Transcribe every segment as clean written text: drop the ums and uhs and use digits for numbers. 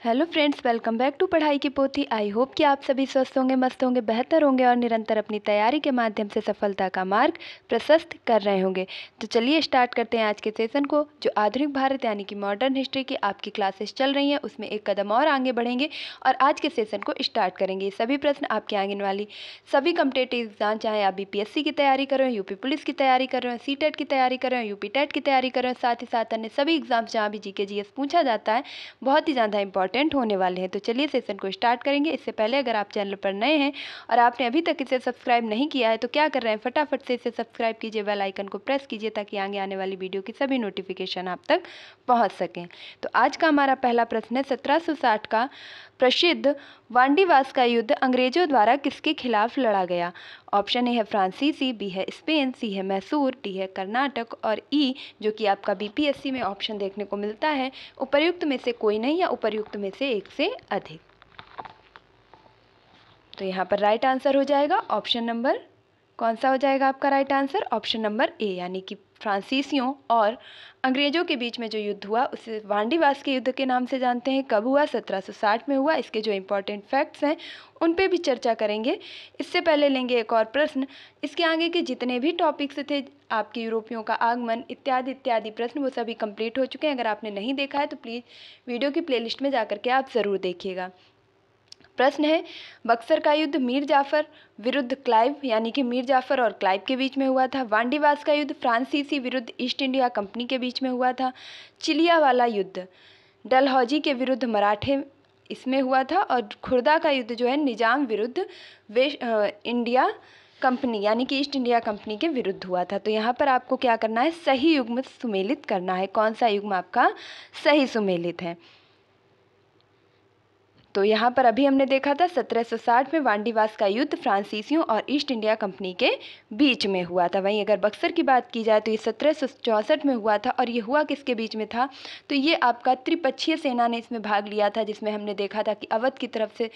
Hello friends, welcome back to Padhai ki पोथी। I hope कि आप सभी स्वस्थ होंगे, मस्त होंगे, बेहतर होंगे और निरंतर अपनी तैयारी के माध्यम से सफलता का मार्ग प्रशस्त कर रहे होंगे। तो चलिए स्टार्ट करते हैं आज के सेशन को। जो आधुनिक भारत यानी कि मॉडर्न हिस्ट्री की आपकी क्लासेस चल रही हैं उसमें एक कदम और आगे बढ़ेंगे और आज के सेशन को स्टार्ट करेंगे। सभी प्रश्न आपके आगे वाली सभी कॉम्पिटिटिव एग्जाम, चाहे आप BPSC की तैयारी कर रहे हो, यूपी पुलिस की तैयारी कर रहे हो, CTET की तैयारी कर रहे हो, यूपी टेट की तैयारी कर रहे हो, साथ ही साथ अन्य सभी एग्जाम्स जहाँ भी GK GS पूछा जाता है, बहुत ही ज़्यादा इंपॉर्टेंट होने वाले हैं। तो चलिए सेशन को स्टार्ट करेंगे। इससे पहले अगर आप चैनल पर नए हैं और आपने अभी तक इसे सब्सक्राइब नहीं किया है तो क्या कर रहे हैं, फटाफट से इसे सब्सक्राइब कीजिए, बेल आइकन को प्रेस कीजिए ताकि आगे आने वाली वीडियो की सभी नोटिफिकेशन आप तक पहुंच सकें। तो आज का हमारा पहला प्रश्न है, 1760 का प्रसिद्ध वांडीवास का युद्ध अंग्रेजों द्वारा किसके खिलाफ लड़ा गया? ऑप्शन ए है फ्रांसीसी, बी है स्पेन, सी है मैसूर, डी है कर्नाटक और ई जो कि आपका BPSC में ऑप्शन देखने को मिलता है उपर्युक्त में से कोई नहीं या उपर्युक्त में से एक से अधिक। तो यहाँ पर राइट आंसर हो जाएगा ऑप्शन नंबर, कौन सा हो जाएगा आपका right answer? Option number A, यानी कि फ्रांसीसियों और अंग्रेजों के बीच में जो युद्ध हुआ उसे वांडीवास के युद्ध के नाम से जानते हैं। कब हुआ? 1760 में हुआ। इसके जो इंपॉर्टेंट फैक्ट्स हैं उन पे भी चर्चा करेंगे। इससे पहले लेंगे एक और प्रश्न। इसके आगे के जितने भी टॉपिक्स थे, आपके यूरोपियों का आगमन इत्यादि इत्यादि प्रश्न, वो सभी कंप्लीट हो चुके हैं। अगर आपने नहीं देखा है तो प्लीज़ वीडियो की प्लेलिस्ट में जाकर के आप ज़रूर देखिएगा। प्रश्न है, बक्सर का युद्ध मीर जाफर विरुद्ध क्लाइव यानी कि मीर जाफर और क्लाइव के बीच में हुआ था। वांडीवास का युद्ध फ्रांसीसी विरुद्ध ईस्ट इंडिया कंपनी के बीच में हुआ था। चिलियावाला युद्ध डलहौजी के विरुद्ध मराठे इसमें हुआ था। और खुर्दा का युद्ध जो है निजाम विरुद्ध इंडिया कंपनी यानी कि ईस्ट इंडिया कंपनी के विरुद्ध हुआ था। तो यहाँ पर आपको क्या करना है, सही युग्म सुमेलित करना है। कौन सा युग्म आपका सही सुमेलित है? तो यहाँ पर अभी हमने देखा था 1760 में वांडीवास का युद्ध फ्रांसीसियों और ईस्ट इंडिया कंपनी के बीच में हुआ था। वहीं अगर बक्सर की बात की जाए तो ये 1764 में हुआ था। और ये हुआ किसके बीच में था? तो ये आपका त्रिपक्षीय सेना ने इसमें भाग लिया था, जिसमें हमने देखा था कि अवध की तरफ से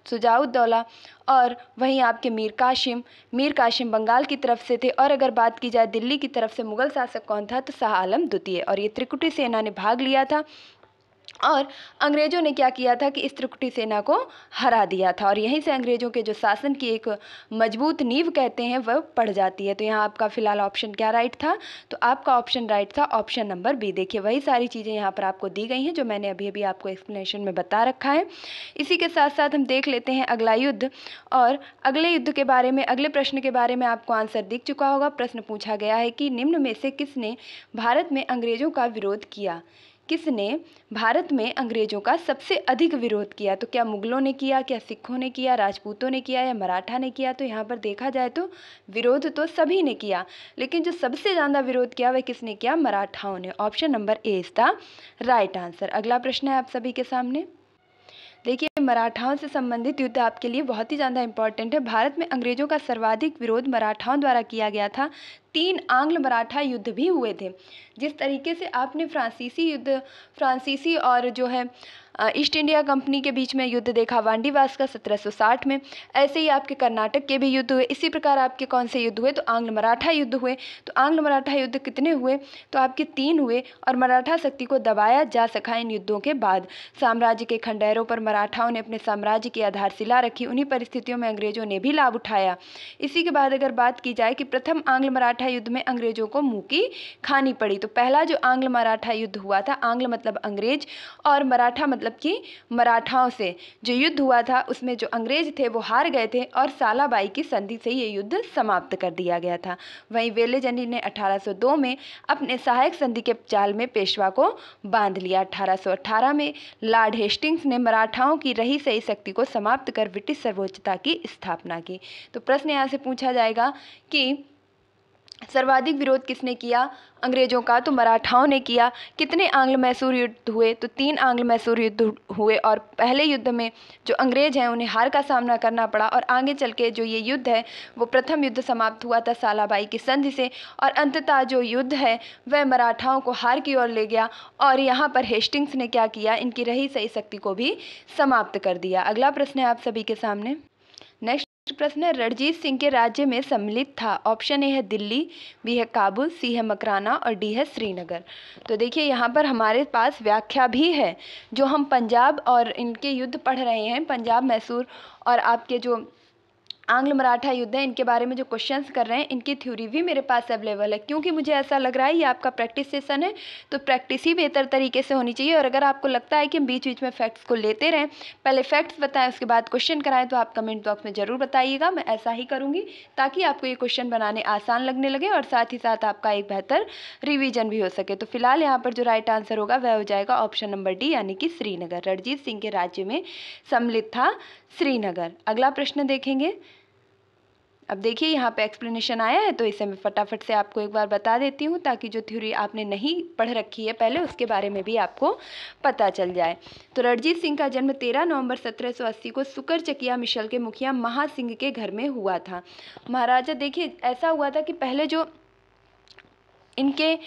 शुजाउद्दौला और वहीं आपके मीर कासिम बंगाल की तरफ से थे। और अगर बात की जाए दिल्ली की तरफ से मुगल शासक कौन था? तो शाह आलम द्वितीय। और ये त्रिकुटी सेना ने भाग लिया था और अंग्रेजों ने क्या किया था कि इस त्रिकुटी सेना को हरा दिया था। और यहीं से अंग्रेजों के जो शासन की एक मजबूत नींव कहते हैं वह पड़ जाती है। तो यहाँ आपका फिलहाल ऑप्शन क्या राइट था? तो आपका ऑप्शन राइट था ऑप्शन नंबर बी। देखिए वही सारी चीज़ें यहाँ पर आपको दी गई हैं जो मैंने अभी अभी आपको एक्सप्लेनेशन में बता रखा है। इसी के साथ साथ हम देख लेते हैं अगला युद्ध। और अगले युद्ध के बारे में, अगले प्रश्न के बारे में आपको आंसर दिख चुका होगा। प्रश्न पूछा गया है कि निम्न में से किसने भारत में अंग्रेजों का विरोध किया? किसने भारत में अंग्रेजों का सबसे अधिक विरोध किया? तो क्या मुगलों ने किया, क्या सिखों ने किया, राजपूतों ने किया या मराठा ने किया? तो यहाँ पर देखा जाए तो विरोध तो सभी ने किया, लेकिन जो सबसे ज़्यादा विरोध किया वह किसने किया? मराठाओं ने। Option number A is the right answer. अगला प्रश्न है आप सभी के सामने। देखिए मराठाओं से संबंधित युद्ध आपके लिए बहुत ही ज़्यादा इंपॉर्टेंट है। भारत में अंग्रेजों का सर्वाधिक विरोध मराठाओं द्वारा किया गया था। 3 आंग्ल मराठा युद्ध भी हुए थे। जिस तरीके से आपने फ्रांसीसी और जो है ईस्ट इंडिया कंपनी के बीच में युद्ध देखा वांडीवास का 1760 में, ऐसे ही आपके कर्नाटक के भी युद्ध हुए। इसी प्रकार आपके कौन से युद्ध हुए? तो आंग्ल मराठा युद्ध हुए। तो आंग्ल मराठा युद्ध कितने हुए? तो आपके 3 हुए। और मराठा शक्ति को दबाया जा सका इन युद्धों के बाद। साम्राज्य के खंडहरों पर मराठाओं ने अपने साम्राज्य की आधारशिला रखी। उन्हीं परिस्थितियों में अंग्रेजों ने भी लाभ उठाया। इसी के बाद अगर बात की जाए कि प्रथम आंग्ल मराठा युद्ध में अंग्रेजों को मुंह की खानी पड़ी। तो पहला जो आंग्ल मराठा युद्ध हुआ था, आंग्ल मतलब अंग्रेज और मराठा मतलब कि मराठाओं से जो युद्ध हुआ था उसमें जो अंग्रेज थे वो हार गए थे और सालाबाई की संधि से ये युद्ध समाप्त कर दिया गया था। वहीं वेलेजनी ने 1802 में अपने सहायक संधि के जाल में पेशवा को बांध लिया। 1818 में लॉर्ड हेस्टिंग्स ने मराठाओं की रही सही शक्ति को समाप्त कर ब्रिटिश सर्वोच्चता की स्थापना की। तो प्रश्न यहाँ से पूछा जाएगा कि सर्वाधिक विरोध किसने किया अंग्रेजों का? तो मराठाओं ने किया। कितने आंग्ल मैसूर युद्ध हुए? तो 3 आंग्ल मैसूर युद्ध हुए। और पहले युद्ध में जो अंग्रेज हैं उन्हें हार का सामना करना पड़ा। और आगे चल के जो ये युद्ध है वो प्रथम युद्ध समाप्त हुआ था सालाबाई की संधि से। और अंततः जो युद्ध है वह मराठाओं को हार की ओर ले गया। और यहाँ पर हेस्टिंग्स ने क्या किया? इनकी रही सही शक्ति को भी समाप्त कर दिया। अगला प्रश्न है आप सभी के सामने। नेक्स्ट प्रश्न है, रणजीत सिंह के राज्य में सम्मिलित था। ऑप्शन ए है दिल्ली, बी है काबुल, सी है मकराना और डी है श्रीनगर। तो देखिए यहाँ पर हमारे पास व्याख्या भी है। जो हम पंजाब और इनके युद्ध पढ़ रहे हैं, पंजाब मैसूर और आपके जो आंग्ल मराठा युद्ध है, इनके बारे में जो क्वेश्चंस कर रहे हैं, इनकी थ्योरी भी मेरे पास अवेलेबल है। क्योंकि मुझे ऐसा लग रहा है ये आपका प्रैक्टिस सेशन है, तो प्रैक्टिस ही बेहतर तरीके से होनी चाहिए। और अगर आपको लगता है कि हम बीच बीच में फैक्ट्स को लेते रहें, पहले फैक्ट्स बताएं उसके बाद क्वेश्चन कराएं, तो आप कमेंट बॉक्स में ज़रूर बताइएगा। मैं ऐसा ही करूँगी ताकि आपको ये क्वेश्चन बनाने आसान लगने लगे और साथ ही साथ आपका एक बेहतर रिविजन भी हो सके। तो फिलहाल यहाँ पर जो राइट आंसर होगा वह हो जाएगा ऑप्शन नंबर डी, यानी कि श्रीनगर। रणजीत सिंह के राज्य में सम्मिलित था श्रीनगर। अगला प्रश्न देखेंगे। अब देखिए यहाँ पे एक्सप्लेनेशन आया है, तो इसे मैं फटाफट से आपको एक बार बता देती हूँ ताकि जो थ्योरी आपने नहीं पढ़ रखी है पहले, उसके बारे में भी आपको पता चल जाए। तो रणजीत सिंह का जन्म 13 नवंबर 1780 को सुकरचकिया मिशल के मुखिया महासिंह के घर में हुआ था। महाराजा, देखिए ऐसा हुआ था कि पहले जो इनके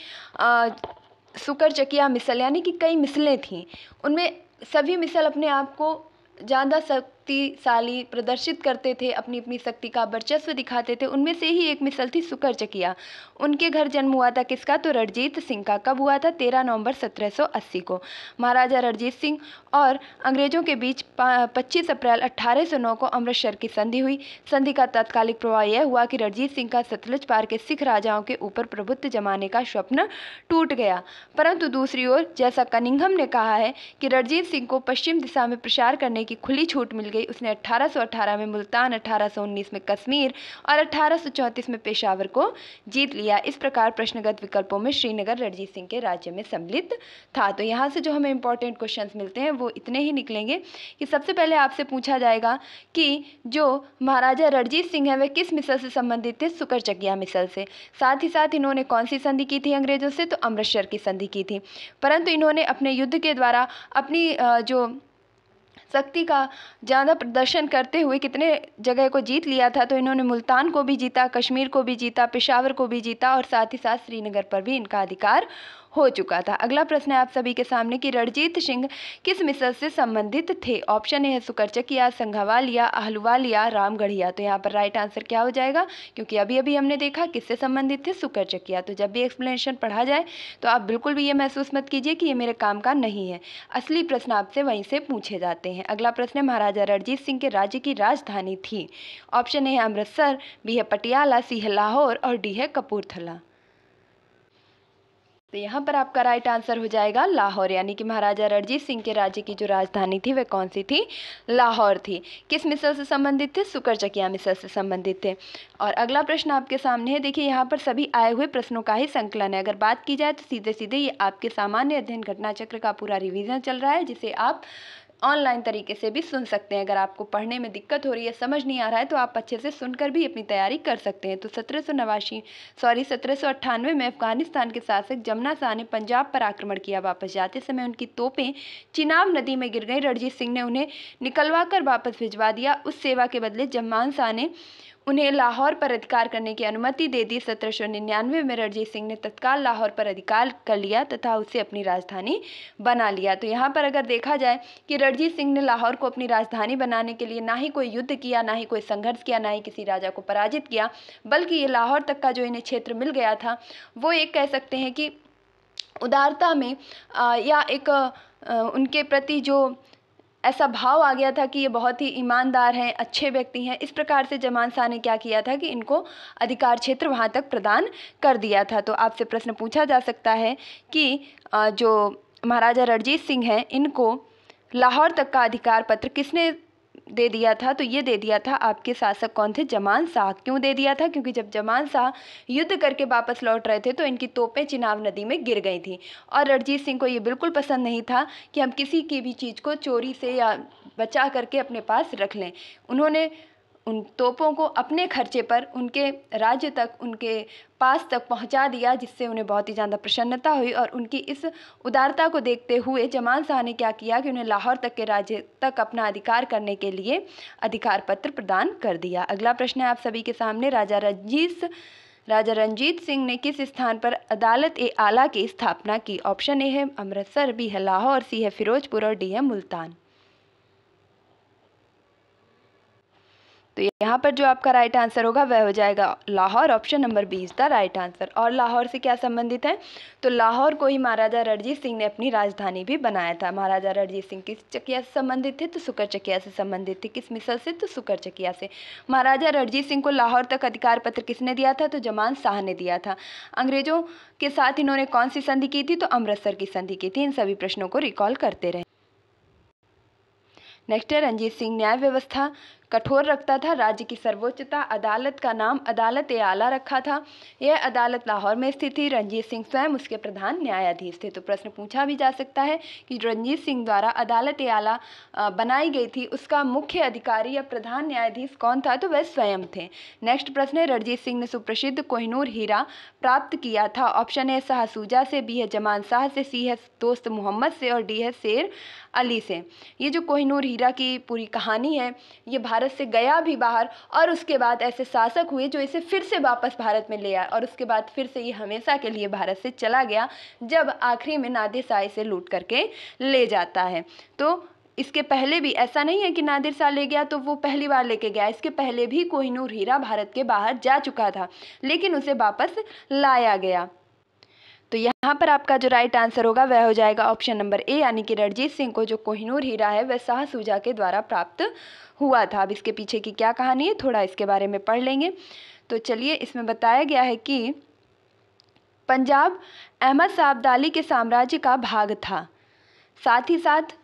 सुकरचकिया मिसल यानी कि कई मिसलें थीं, उनमें सभी मिसल अपने आप को ज़्यादा शक्तिशाली प्रदर्शित करते थे, अपनी अपनी शक्ति का वर्चस्व दिखाते थे। उनमें से ही एक मिसल थी सुकरचकिया। उनके घर जन्म हुआ था किसका? तो रणजीत सिंह का। कब हुआ था? 13 नवंबर 1780 को। महाराजा रणजीत सिंह और अंग्रेजों के बीच 25 अप्रैल 1809 को अमृतसर की संधि हुई। संधि का तात्कालिक प्रभाव यह हुआ कि रणजीत सिंह का सतलज पार के सिख राजाओं के ऊपर प्रभुत्व जमाने का स्वप्न टूट गया। परंतु दूसरी ओर, जैसा कनिंघम ने कहा है कि रणजीत सिंह को पश्चिम दिशा में प्रसार करने की खुली छूट मिल गई, उसने 1818 में मुल्तान, 1819 में कश्मीर और 1834 में पेशावर को जीत लिया। इस प्रकार प्रश्नगत विकल्पों में श्रीनगर रणजीत सिंह के राज्य में सम्मिलित था। तो यहाँ से जो हमें इंपॉर्टेंट क्वेश्चंस मिलते हैं वो इतने ही निकलेंगे कि सबसे पहले आपसे पूछा जाएगा कि जो महाराजा रणजीत सिंह है वह किस मिसल से संबंधित थे? सुकरचकिया मिसल से। साथ ही साथ इन्होंने कौन सी संधि की थी अंग्रेजों से? तो अमृतसर की संधि की थी। परंतु इन्होंने अपने युद्ध के द्वारा अपनी जो शक्ति का ज़्यादा प्रदर्शन करते हुए कितने जगह को जीत लिया था? तो इन्होंने मुल्तान को भी जीता, कश्मीर को भी जीता, पेशावर को भी जीता और साथ ही साथ श्रीनगर पर भी इनका अधिकार हो चुका था। अगला प्रश्न है आप सभी के सामने कि रणजीत सिंह किस मिसल से संबंधित थे? ऑप्शन ए है सुकरचकिया, संघवालिया, आहलूवालिया, रामगढ़िया। तो यहाँ पर राइट आंसर क्या हो जाएगा? क्योंकि अभी अभी हमने देखा किससे संबंधित थे? सुकरचकिया। तो जब भी एक्सप्लेनेशन पढ़ा जाए तो आप बिल्कुल भी ये महसूस मत कीजिए कि ये मेरे काम का नहीं है। असली प्रश्न आपसे वहीं से पूछे जाते हैं। अगला प्रश्न है महाराजा रणजीत सिंह के राज्य की राजधानी थी। ऑप्शन ए है अमृतसर, बी है पटियाला, सी है लाहौर और डी है कपूरथला। तो यहाँ पर आपका राइट आंसर हो जाएगा लाहौर, यानी कि महाराजा रणजीत सिंह के राज्य की जो राजधानी थी वह कौन सी थी? लाहौर थी। किस मिसल से संबंधित थे? सुकरचकिया मिसल से संबंधित थे। और अगला प्रश्न आपके सामने है। देखिए यहाँ पर सभी आए हुए प्रश्नों का ही संकलन है। अगर बात की जाए तो सीधे सीधे ये आपके सामान्य अध्ययन घटना चक्र का पूरा रिवीजन चल रहा है, जिसे आप ऑनलाइन तरीके से भी सुन सकते हैं। अगर आपको पढ़ने में दिक्कत हो रही है, समझ नहीं आ रहा है, तो आप अच्छे से सुनकर भी अपनी तैयारी कर सकते हैं। तो 1798 में अफगानिस्तान के शासक जमना शाह ने पंजाब पर आक्रमण किया। वापस जाते समय उनकी तोपें चिनाब नदी में गिर गई। रणजीत सिंह ने उन्हें निकलवा कर वापस भिजवा दिया। उस सेवा के बदले जमान शाह ने उन्हें लाहौर पर अधिकार करने की अनुमति दे दी। 1799 में रणजीत सिंह ने तत्काल लाहौर पर अधिकार कर लिया तथा उसे अपनी राजधानी बना लिया। तो यहाँ पर अगर देखा जाए कि रणजीत सिंह ने लाहौर को अपनी राजधानी बनाने के लिए ना ही कोई युद्ध किया, ना ही कोई संघर्ष किया, ना ही किसी राजा को पराजित किया, बल्कि ये लाहौर तक का जो इन्हें क्षेत्र मिल गया था वो एक कह सकते हैं कि उदारता में या एक उनके प्रति जो ऐसा भाव आ गया था कि ये बहुत ही ईमानदार हैं, अच्छे व्यक्ति हैं। इस प्रकार से जमान शाह ने क्या किया था कि इनको अधिकार क्षेत्र वहाँ तक प्रदान कर दिया था। तो आपसे प्रश्न पूछा जा सकता है कि जो महाराजा रणजीत सिंह हैं इनको लाहौर तक का अधिकार पत्र किसने दे दिया था? तो ये दे दिया था आपके शासक कौन थे? जमान शाह। क्यों दे दिया था? क्योंकि जब जमान शाह युद्ध करके वापस लौट रहे थे तो इनकी तोपें चिनाब नदी में गिर गई थी और रणजीत सिंह को ये बिल्कुल पसंद नहीं था कि हम किसी की भी चीज़ को चोरी से या बचा करके अपने पास रख लें। उन्होंने उन तोपों को अपने खर्चे पर उनके राज्य तक, उनके पास तक पहुंचा दिया, जिससे उन्हें बहुत ही ज़्यादा प्रसन्नता हुई। और उनकी इस उदारता को देखते हुए जमान शाह ने क्या किया कि उन्हें लाहौर तक के राज्य तक अपना अधिकार करने के लिए अधिकार पत्र प्रदान कर दिया। अगला प्रश्न है आप सभी के सामने। राजा रणजीत सिंह ने किस स्थान पर अदालत ए आला की स्थापना की? ऑप्शन ए है अमृतसर, बी है लाहौर, सी है फिरोजपुर और डी है मुल्तान। तो यहाँ पर जो आपका राइट आंसर होगा वह हो जाएगा Lahore. Option number b is the right answer. और लाहौर से क्या संबंधित है, तो लाहौर को ही महाराजा रणजीत सिंह ने अपनी राजधानी भी बनाया था। महाराजा रणजीत सिंह किस चकिया से संबंधित थे, तो सुकर चकिया से संबंधित थे। किस मिसल से, तो सुकर चकिया से। महाराजा रणजीत सिंह को लाहौर तक अधिकार पत्र किसने दिया था, तो जमान शाह ने दिया था। अंग्रेजों के साथ इन्होंने कौन सी संधि की थी, तो अमृतसर की संधि की थी। इन सभी प्रश्नों को रिकॉल करते रहे। नेक्स्ट है, रणजीत सिंह न्याय व्यवस्था कठोर रखता था। राज्य की सर्वोच्चता अदालत का नाम अदालत ए आला रखा था। यह अदालत लाहौर में स्थित थी। रणजीत सिंह स्वयं उसके प्रधान न्यायाधीश थे। तो प्रश्न पूछा भी जा सकता है कि रणजीत सिंह द्वारा अदालत ए आला बनाई गई थी, उसका मुख्य अधिकारी या प्रधान न्यायाधीश कौन था, तो वह स्वयं थे। नेक्स्ट प्रश्न है, रणजीत सिंह ने सुप्रसिद्ध कोहिनूर हीरा प्राप्त किया था। ऑप्शन ए शाह सूजा से, बी है जमान शाह से, सी है दोस्त मोहम्मद से और डी है शेर अली से। ये जो कोहिनूर हीरा की पूरी कहानी है, ये भारत से गया भी बाहर और उसके बाद ऐसे शासक हुए जो इसे फिर से वापस भारत में ले आए और उसके बाद फिर से ये हमेशा के लिए भारत से चला गया, जब आखिरी में नादिर शाह इसे लूट करके ले जाता है। तो इसके पहले भी ऐसा नहीं है कि नादिर शाह ले गया तो वो पहली बार लेके गया, इसके पहले भी कोहिनूर हीरा भारत के बाहर जा चुका था, लेकिन उसे वापस लाया गया। तो यहाँ पर आपका जो राइट आंसर होगा वह हो जाएगा ऑप्शन नंबर ए, यानी कि रणजीत सिंह को जो कोहिनूर हीरा है वह शाह सूजा के द्वारा प्राप्त हुआ था। अब इसके पीछे की क्या कहानी है, थोड़ा इसके बारे में पढ़ लेंगे। तो चलिए, इसमें बताया गया है कि पंजाब अहमद शाह अब्दाली के साम्राज्य का भाग था। साथ ही साथ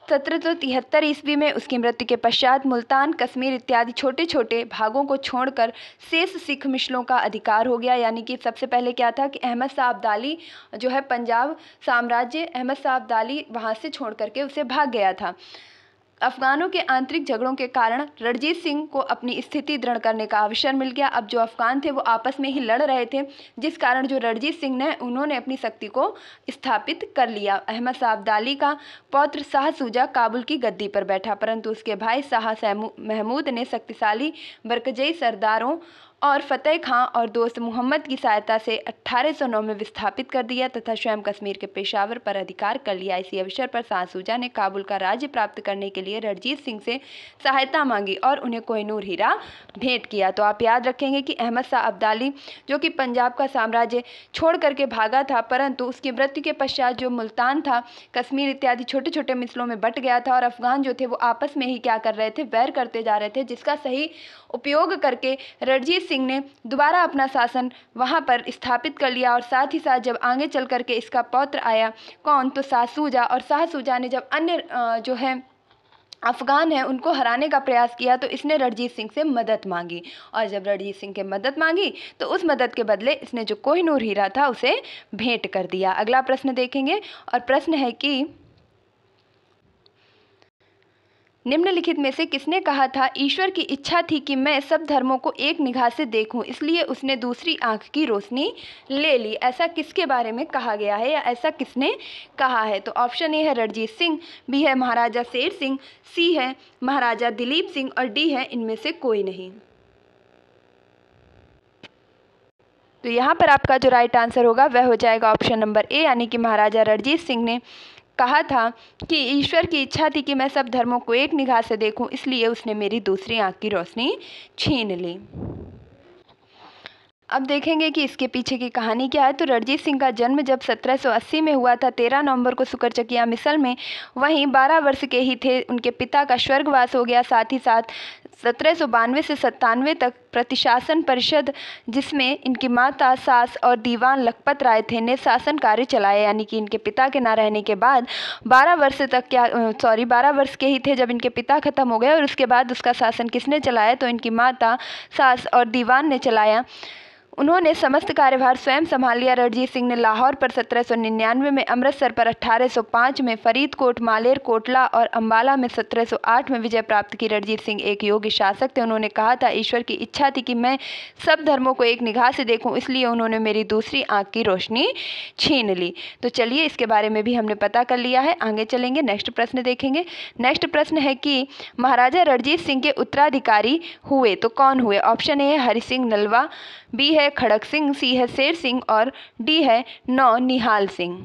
1773 ईस्वी में उसकी मृत्यु के पश्चात मुल्तान, कश्मीर इत्यादि छोटे छोटे भागों को छोड़कर शेष सिख मिसलों का अधिकार हो गया। यानी कि सबसे पहले क्या था कि अहमद शाह अब्दाली जो है पंजाब साम्राज्य, अहमद शाह अब्दाली वहाँ से छोड़ करके उसे भाग गया था। अफगानों के आंतरिक झगड़ों के कारण रणजीत सिंह को अपनी स्थिति दृढ़ करने का अवसर मिल गया। अब जो अफगान थे वो आपस में ही लड़ रहे थे, जिस कारण जो रणजीत सिंह ने उन्होंने अपनी शक्ति को स्थापित कर लिया। अहमद शाह अब्दाली का पौत्र शाह सूजा काबुल की गद्दी पर बैठा, परंतु उसके भाई शाह महमूद ने शक्तिशाली बरकजई सरदारों और फतेह खां और दोस्त मोहम्मद की सहायता से 1809 में विस्थापित कर दिया तथा स्वयं कश्मीर के पेशावर पर अधिकार कर लिया। इसी अवसर पर शाह सूजा ने काबुल का राज्य प्राप्त करने के लिए रणजीत सिंह से सहायता मांगी और उन्हें कोहिनूर हीरा भेंट किया। तो आप याद रखेंगे कि अहमद शाह अब्दाली जो कि पंजाब का साम्राज्य छोड़ करके भागा था, परंतु उसकी मृत्यु के पश्चात जो मुल्तान था, कश्मीर इत्यादि छोटे छोटे मिसलों में बट गया था और अफगान जो थे वो आपस में ही क्या कर रहे थे, वैर करते जा रहे थे, जिसका सही उपयोग करके रणजीत सिंह ने दोबारा अपना शासन वहाँ पर स्थापित कर लिया। और साथ ही साथ जब आगे चल करके इसका पौत्र आया कौन, तो शाह सूजा, और शाह सूजा ने जब अन्य जो है अफगान है उनको हराने का प्रयास किया तो इसने रणजीत सिंह से मदद मांगी, और जब रणजीत सिंह के मदद मांगी तो उस मदद के बदले इसने जो कोहिनूर हीरा था उसे भेंट कर दिया। अगला प्रश्न देखेंगे और प्रश्न है कि निम्नलिखित में से किसने कहा था, ईश्वर की इच्छा थी कि मैं सब धर्मों को एक निगाह से देखूं, इसलिए उसने दूसरी आंख की रोशनी ले ली। ऐसा किसके बारे में कहा गया है या ऐसा किसने कहा है, तो ऑप्शन ए है रणजीत सिंह, बी है महाराजा शेर सिंह, सी है महाराजा दिलीप सिंह और डी है इनमें से कोई नहीं। तो यहाँ पर आपका जो राइट आंसर होगा वह हो जाएगा ऑप्शन नंबर ए, यानी कि महाराजा रणजीत सिंह ने कहा था कि ईश्वर की इच्छा थी कि मैं सब धर्मों को एक निगाह से देखूं, इसलिए उसने मेरी दूसरी आंख की रोशनी छीन ली। अब देखेंगे कि इसके पीछे की कहानी क्या है। तो रणजीत सिंह का जन्म जब 1780 में हुआ था, 13 नवंबर को सुकरचकिया मिसल में, वहीं 12 वर्ष के ही थे उनके पिता का स्वर्गवास हो गया। साथ ही साथ 1792 से 97 तक प्रतिशासन परिषद, जिसमें इनकी माता, सास और दीवान लखपत राय थे, ने शासन कार्य चलाए। यानी कि इनके पिता के ना रहने के बाद 12 वर्ष के ही थे जब इनके पिता खत्म हो गए और उसके बाद उसका शासन किसने चलाया, तो इनकी माता, सास और दीवान ने चलाया। उन्होंने समस्त कार्यभार स्वयं संभाल लिया। रणजीत सिंह ने लाहौर पर 1799 में, अमृतसर पर 1805 में, फरीदकोट, मालेर कोटला और अम्बाला में 1708 में विजय प्राप्त की। रणजीत सिंह एक योग्य शासक थे। उन्होंने कहा था ईश्वर की इच्छा थी कि मैं सब धर्मों को एक निगाह से देखूं, इसलिए उन्होंने मेरी दूसरी आंख की रोशनी छीन ली। तो चलिए, इसके बारे में भी हमने पता कर लिया है। आगे चलेंगे, नेक्स्ट प्रश्न देखेंगे। नेक्स्ट प्रश्न है कि महाराजा रणजीत सिंह के उत्तराधिकारी हुए तो कौन हुए। ऑप्शन ए है हरि सिंह नलवा, बी है खड़क सिंह, सी है शेर सिंह और डी है निहाल सिंह।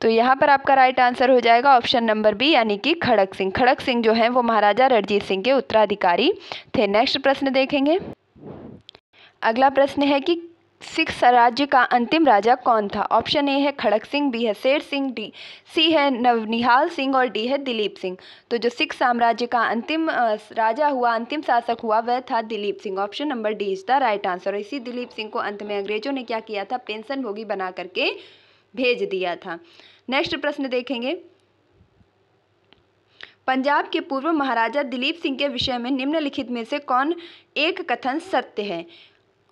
तो यहाँ पर आपका राइट आंसर हो जाएगा ऑप्शन नंबर बी यानी कि खड़क सिंह। खड़क सिंह जो हैं वो महाराजा रणजीत सिंह के उत्तराधिकारी थे। नेक्स्ट प्रश्न देखेंगे। अगला प्रश्न है कि सिख साम्राज्य का अंतिम राजा कौन था। ऑप्शन ए है खड़क सिंह, बी है शेर सिंह, सी है नवनिहाल सिंह और डी है दिलीप सिंह। तो जो सिख साम्राज्य का अंतिम राजा हुआ, अंतिम शासक हुआ, वह था Dilip Singh. Option number D is the right answer. इसी दिलीप सिंह को अंत में अंग्रेजों ने क्या किया था, पेंशन भोगी बना करके भेज दिया था। नेक्स्ट प्रश्न देखेंगे। पंजाब के पूर्व महाराजा दिलीप सिंह के विषय में निम्नलिखित में से कौन एक कथन सत्य है।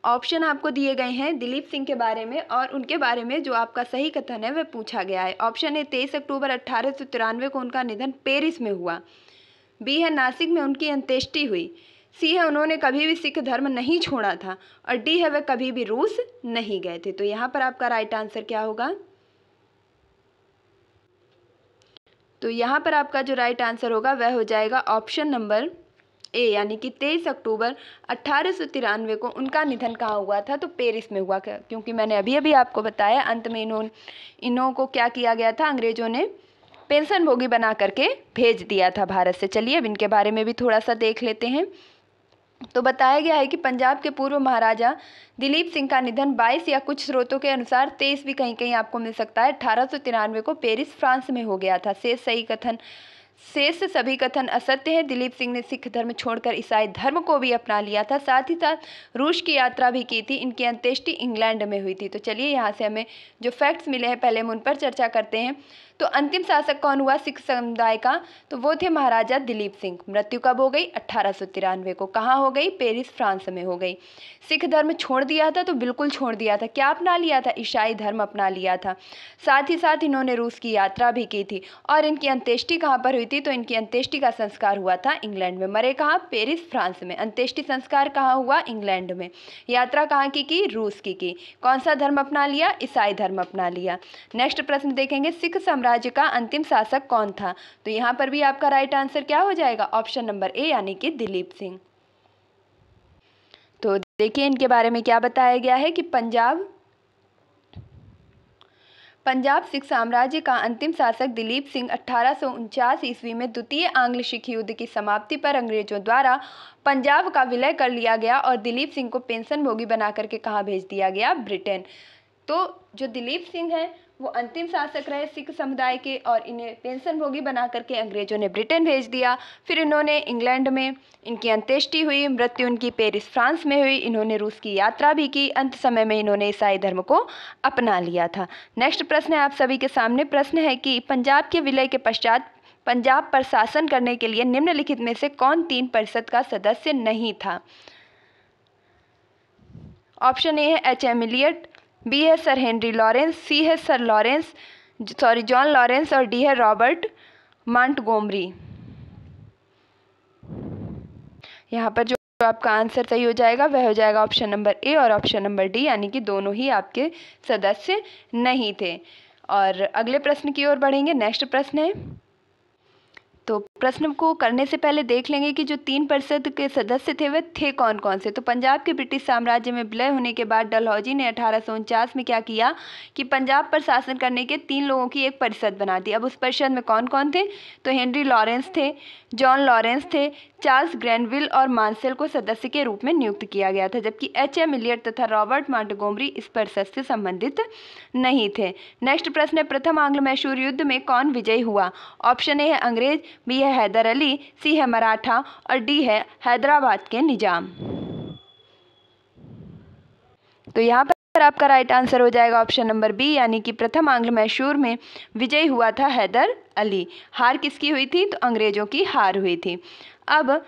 ऑप्शन आपको दिए गए हैं दिलीप सिंह के बारे में और उनके बारे में जो आपका सही कथन है वह पूछा गया है। ऑप्शन ए 23 अक्टूबर 1893 को उनका निधन पेरिस में हुआ, बी है नासिक में उनकी अंत्येष्टि हुई, सी है उन्होंने कभी भी सिख धर्म नहीं छोड़ा था और डी है वह कभी भी रूस नहीं गए थे। तो यहाँ पर आपका राइट आंसर क्या होगा। तो यहाँ पर आपका जो राइट आंसर होगा वह हो जाएगा ऑप्शन नंबर ए यानी कि 23 अक्टूबर 1893 को उनका निधन कहाँ हुआ था, तो पेरिस में हुआ। क्योंकि मैंने अभी अभी आपको बताया अंत में इन्हों को क्या किया गया था, अंग्रेजों ने पेंशन भोगी बना करके भेज दिया था भारत से। चलिए अब इनके बारे में भी थोड़ा सा देख लेते हैं। तो बताया गया है कि पंजाब के पूर्व महाराजा दिलीप सिंह का निधन 22 या कुछ स्रोतों के अनुसार 23 भी कहीं कहीं आपको मिल सकता है 1893 को पेरिस फ्रांस में हो गया था। शेष सभी कथन असत्य हैं। दिलीप सिंह ने सिख धर्म छोड़कर ईसाई धर्म को भी अपना लिया था, साथ ही साथ रूस की यात्रा भी की थी। इनकी अंत्येष्टि इंग्लैंड में हुई थी। तो चलिए यहाँ से हमें जो फैक्ट्स मिले हैं पहले हम उन पर चर्चा करते हैं। तो अंतिम शासक कौन हुआ सिख समुदाय का, तो वो थे महाराजा दिलीप सिंह। मृत्यु कब हो गई, 1893 को। कहाँ हो गई, पेरिस फ्रांस में हो गई। सिख धर्म छोड़ दिया था, तो बिल्कुल छोड़ दिया था। क्या अपना लिया था, ईसाई धर्म अपना लिया था। साथ ही साथ इन्होंने रूस की यात्रा भी की थी। और इनकी अंत्येष्टि कहाँ पर हुई थी, तो इनकी अंत्येष्टि का संस्कार हुआ था इंग्लैंड में। मरे कहाँ, पेरिस फ्रांस में। अंत्येष्टि संस्कार कहाँ हुआ, इंग्लैंड में। यात्रा कहाँ की, रूस की। कौन सा धर्म अपना लिया, ईसाई धर्म अपना लिया। नेक्स्ट प्रश्न देखेंगे, सिख राज्य का अंतिम शासक कौन था। तो यहां पर भी आपका राइट आंसर क्या हो जाएगा, ऑप्शन नंबर ए यानी कि दिलीप सिंह। तो देखिए इनके बारे में क्या बताया गया है कि पंजाब सिख साम्राज्य का अंतिम शासक दिलीप सिंह 1849 ईस्वी में द्वितीय आंग्ल सिख युद्ध की समाप्ति पर अंग्रेजों द्वारा पंजाब का विलय कर लिया गया और दिलीप सिंह को पेंशन भोगी बना करके कहाँ भेज दिया गया, ब्रिटेन। तो जो दिलीप सिंह हैं वो अंतिम शासक रहे सिख समुदाय के और इन्हें पेंशन भोगी बना करके अंग्रेजों ने ब्रिटेन भेज दिया। फिर इन्होंने इंग्लैंड में इनकी अंत्येष्टि हुई, मृत्यु इनकी पेरिस फ्रांस में हुई। इन्होंने रूस की यात्रा भी की। अंत समय में इन्होंने ईसाई धर्म को अपना लिया था। नेक्स्ट प्रश्न है आप सभी के सामने। प्रश्न है कि पंजाब के विलय के पश्चात पंजाब पर शासन करने के लिए निम्नलिखित में से कौन 3 परिषद का सदस्य नहीं था। ऑप्शन ए है एच.एम. इलियट, बी है सर हेनरी लॉरेंस, सी है जॉन लॉरेंस और डी है रॉबर्ट मॉन्टगोमरी। यहाँ पर जो आपका आंसर सही हो जाएगा वह हो जाएगा ऑप्शन नंबर ए और ऑप्शन नंबर डी यानी कि दोनों ही आपके सदस्य नहीं थे। और अगले प्रश्न की ओर बढ़ेंगे। नेक्स्ट प्रश्न है, तो प्रश्न को करने से पहले देख लेंगे कि जो 3 परिषद के सदस्य थे वे थे कौन कौन से। तो पंजाब के ब्रिटिश साम्राज्य में विलय होने के बाद डलहौजी ने 1849 में क्या किया कि पंजाब पर शासन करने के 3 लोगों की एक परिषद बना दी। अब उस परिषद में कौन कौन थे, तो हेनरी लॉरेंस थे, जॉन लॉरेंस थे, चार्ल्स ग्रैनविल और मार्शल को सदस्य के रूप में नियुक्त किया गया था, जबकि एच.एम. इलियट तथा रॉबर्ट मॉन्टगोमरी इस परिषद से संबंधित नहीं थे। नेक्स्ट प्रश्न है, प्रथम आंग्ल मैसूर युद्ध में कौन विजयी हुआ। ऑप्शन ए है अंग्रेज, बी है हैदर अली, सी है मराठा और डी है हैदराबाद के निजाम। तो यहाँ पर आपका राइट आंसर हो जाएगा ऑप्शन नंबर बी यानी कि प्रथम आंग्ल मैसूर में विजयी हुआ था हैदर अली। हार किसकी हुई थी, तो अंग्रेजों की हार हुई थी। अब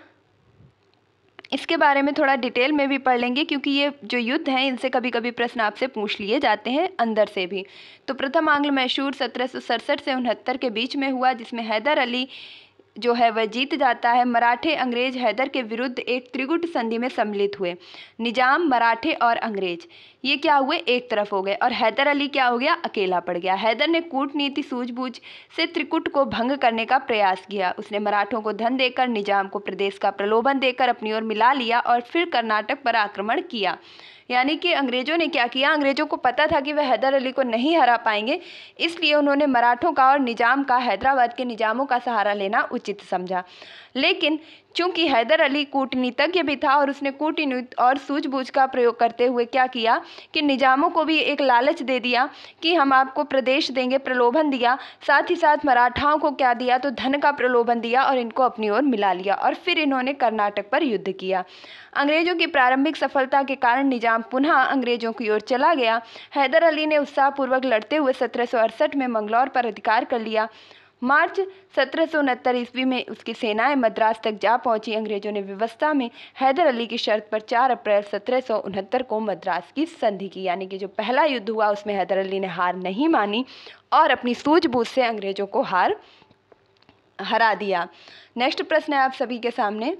इसके बारे में थोड़ा डिटेल में भी पढ़ लेंगे क्योंकि ये जो युद्ध हैं इनसे कभी कभी प्रश्न आपसे पूछ लिए जाते हैं अंदर से भी। तो प्रथम आंग्ल मैसूर 1767 से 69 के बीच में हुआ, जिसमें हैदर अली जो है वह जीत जाता है। मराठे अंग्रेज हैदर के विरुद्ध एक त्रिगुट संधि में सम्मिलित हुए। निजाम, मराठे और अंग्रेज ये क्या हुए, एक तरफ हो गए, और हैदर अली क्या हो गया, अकेला पड़ गया। हैदर ने कूटनीति सूझबूझ से त्रिकुट को भंग करने का प्रयास किया। उसने मराठों को धन देकर, निजाम को प्रदेश का प्रलोभन देकर अपनी ओर मिला लिया और फिर कर्नाटक पर आक्रमण किया। यानी कि अंग्रेजों ने क्या किया, अंग्रेजों को पता था कि वह हैदर अली को नहीं हरा पाएंगे, इसलिए उन्होंने मराठों का और निजाम का, हैदराबाद के निजामों का सहारा लेना उचित समझा। लेकिन चूंकि हैदर अली कूटनीतिज्ञ भी था और उसने कूटनीति और सूझबूझ का प्रयोग करते हुए क्या किया कि निजामों को भी एक लालच दे दिया कि हम आपको प्रदेश देंगे, प्रलोभन दिया, साथ ही साथ मराठाओं को क्या दिया, तो धन का प्रलोभन दिया और इनको अपनी ओर मिला लिया, और फिर इन्होंने कर्नाटक पर युद्ध किया। अंग्रेजों की प्रारंभिक सफलता के कारण निजाम पुनः अंग्रेजों की ओर चला गया। हैदर अली ने उत्साहपूर्वक लड़ते हुए 1768 में मंगलौर पर अधिकार कर लिया। मार्च 1769 ईस्वी में उसकी सेनाएं मद्रास तक जा पहुंची। अंग्रेजों ने व्यवस्था में हैदर अली की शर्त पर 4 अप्रैल 1769 को मद्रास की संधि की। यानी कि जो पहला युद्ध हुआ उसमें हैदर अली ने हार नहीं मानी और अपनी सूझबूझ से अंग्रेजों को हरा दिया। नेक्स्ट प्रश्न है आप सभी के सामने,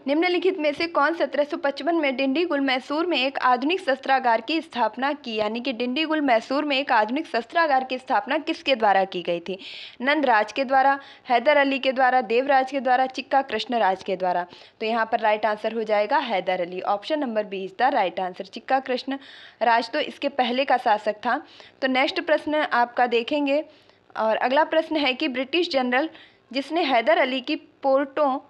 निम्नलिखित में से कौन 1755 में डिंडीगुल मैसूर में एक आधुनिक शस्त्रागार की स्थापना की। यानी कि डिंडीगुल मैसूर में एक आधुनिक शस्त्रागार की स्थापना किसके द्वारा की गई थी, नंदराज के द्वारा, हैदर अली के द्वारा, देवराज के द्वारा, चिक्का कृष्णराज के द्वारा। तो यहाँ पर राइट आंसर हो जाएगा Hyder Ali. Option number b is the right answer. Chikka Krishnaraj तो इसके पहले का शासक था। तो नेक्स्ट प्रश्न आपका देखेंगे, और अगला प्रश्न है कि ब्रिटिश जनरल जिसने हैदर अली की पोर्टो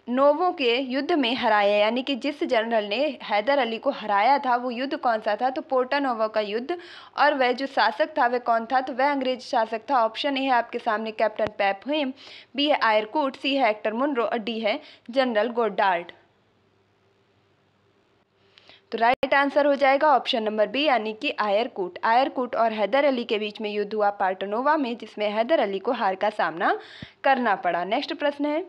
नोवो के युद्ध में हराया, यानी कि जिस जनरल ने हैदर अली को हराया था वो युद्ध कौन सा था, तो पोर्टो नोवो का युद्ध। और वह जो शासक था वह कौन था, तो वह अंग्रेज शासक था। ऑप्शन ए है आपके सामने कैप्टन पेपहिम, बी है आयरकूट, सी है हेक्टर मुनरो और डी है जनरल गोडार्ड। तो राइट आंसर हो जाएगा ऑप्शन नंबर बी, यानी कि आयरकूट। आयरकूट और हैदर अली के बीच में युद्ध हुआ पोर्टो-नोवो में, जिसमें हैदर अली को हार का सामना करना पड़ा। नेक्स्ट प्रश्न है,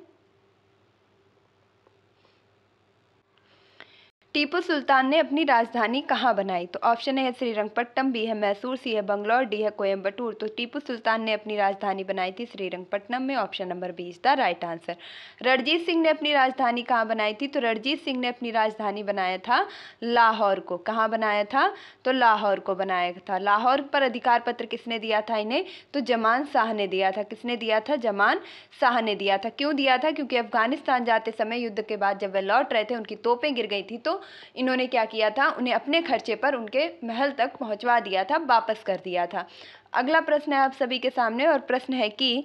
टीपू सुल्तान ने अपनी राजधानी कहाँ बनाई। तो ऑप्शन ए है श्रीरंगपट्टनम, बी है मैसूर, सी है बंगलौर, डी है कोयम्बटूर। तो टीपू सुल्तान ने अपनी राजधानी बनाई थी श्रीरंगपट्टनम में। Option number b is the right answer. Ranjit Singh ने अपनी राजधानी कहाँ बनाई थी, तो रणजीत सिंह ने अपनी राजधानी बनाया था लाहौर को। कहाँ बनाया था, तो लाहौर को बनाया था। लाहौर पर अधिकार पत्र किसने दिया था इन्हें, तो जमान शाह ने दिया था। किसने दिया था, जमान शाह ने दिया था। क्यों दिया था, क्योंकि अफगानिस्तान जाते समय युद्ध के बाद जब वे लौट रहे थे उनकी तोपें गिर गई थी, तो इन्होंने क्या किया था, उन्हें अपने खर्चे पर उनके महल तक पहुंचवा दिया था, वापस कर दिया था। अगला प्रश्न है आप सभी के सामने, और प्रश्न है कि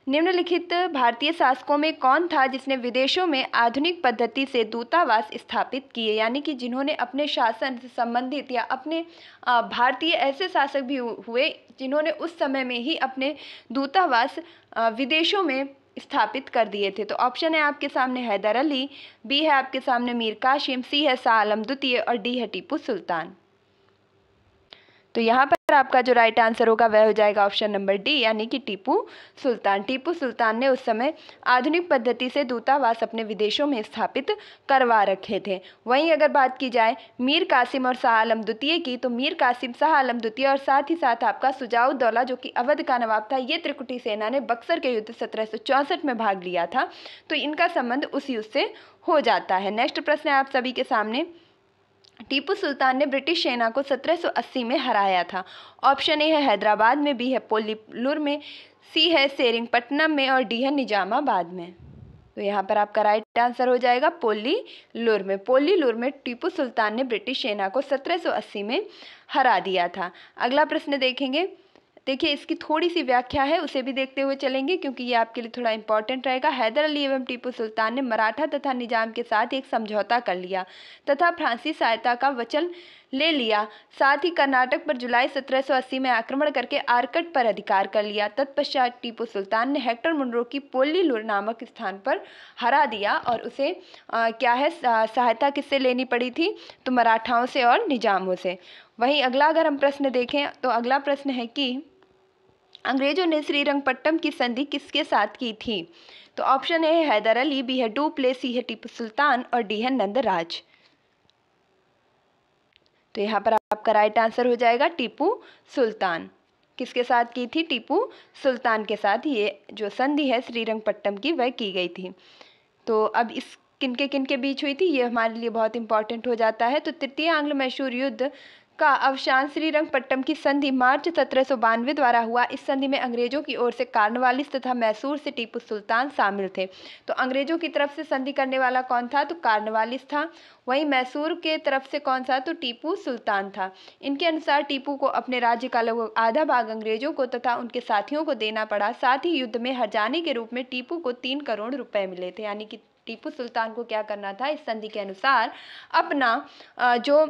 निम्नलिखित भारतीय शासकों में कौन था जिसने विदेशों में आधुनिक पद्धति से दूतावास स्थापित किए। यानी कि जिन्होंने अपने शासन से संबंधित या अपने भारतीय ऐसे शासक भी हुए जिन्होंने उस समय में ही अपने दूतावास विदेशों में स्थापित कर दिए थे। तो ऑप्शन है आपके सामने हैदर अली, बी है आपके सामने मीर कासिम, सी है शाह आलम द्वितीय और डी है टीपू सुल्तान। तो यहाँ पर आपका जो राइट आंसर होगा वह हो जाएगा ऑप्शन नंबर डी, यानी कि टीपू सुल्तान। टीपू सुल्तान ने उस समय आधुनिक पद्धति से दूतावास अपने विदेशों में स्थापित करवा रखे थे। वहीं अगर बात की जाए मीर कासिम और शाह आलम द्वितीय की, तो मीर कासिम, शाह आलम द्वितीय और साथ ही साथ आपका शुजाउद्दौला जो कि अवध का नवाब था, ये त्रिकुटी सेना ने बक्सर के युद्ध 1764 में भाग लिया था। तो इनका संबंध उस युद्ध से हो जाता है। नेक्स्ट प्रश्न है आप सभी के सामने, टीपू सुल्तान ने ब्रिटिश सेना को 1780 में हराया था। ऑप्शन ए है हैदराबाद में, बी है पोल्लीलुर में, सी है सेरिंगपट्टनम में और डी है निजामाबाद में। तो यहाँ पर आपका राइट आंसर हो जाएगा पोल्लीलुर में। पोल्लीलुर में टीपू सुल्तान ने ब्रिटिश सेना को 1780 में हरा दिया था। अगला प्रश्न देखेंगे, देखिए इसकी थोड़ी सी व्याख्या है, उसे भी देखते हुए चलेंगे क्योंकि ये आपके लिए थोड़ा इंपॉर्टेंट रहेगा। हैदर अली एवं टीपू सुल्तान ने मराठा तथा निजाम के साथ एक समझौता कर लिया तथा फ्रांसीसी सहायता का वचन ले लिया। साथ ही कर्नाटक पर जुलाई 1780 में आक्रमण करके आरकट पर अधिकार कर लिया। तत्पश्चात टीपू सुल्तान ने हेक्टर मुनरो की पोल्लीलुर नामक स्थान पर हरा दिया और उसे क्या है सहायता किससे लेनी पड़ी थी, तो मराठाओं से और निजामों से। वहीं अगला अगर हम प्रश्न देखें तो अगला प्रश्न है कि अंग्रेजों ने श्रीरंगपट्टनम की संधि किसके साथ की थी। तो ऑप्शन ए है हैदर अली, बी है डुप्ले, सी है टीपू सुल्तान और डी है नंदराज। तो यहाँ पर आपका राइट आंसर हो जाएगा टीपू सुल्तान। किसके साथ की थी, टीपू सुल्तान के साथ ये जो संधि है श्रीरंगपट्टनम की वह की गई थी। तो अब इस किनके बीच हुई थी, ये हमारे लिए बहुत इंपॉर्टेंट हो जाता है। तो तृतीय आंग्ल मैसूर युद्ध का अवसान श्रीरंगपट्टम की संधि मार्च 1792 द्वारा हुआ। इस संधि में अंग्रेजों की ओर से कार्नवालिस तथा मैसूर से टीपू सुल्तान शामिल थे। तो अंग्रेजों की तरफ से संधि करने वाला कौन था, तो कार्नवालिस था। वहीं मैसूर के तरफ से कौन सा, तो टीपू सुल्तान था। इनके अनुसार टीपू को अपने राज्य का लगभग आधा भाग अंग्रेजों को तथा उनके साथियों को देना पड़ा। साथ ही युद्ध में हर्जाने के रूप में टीपू को 3 करोड़ रुपए मिले थे। यानी कि टीपू सुल्तान को क्या करना था, इस संधि के अनुसार अपना जो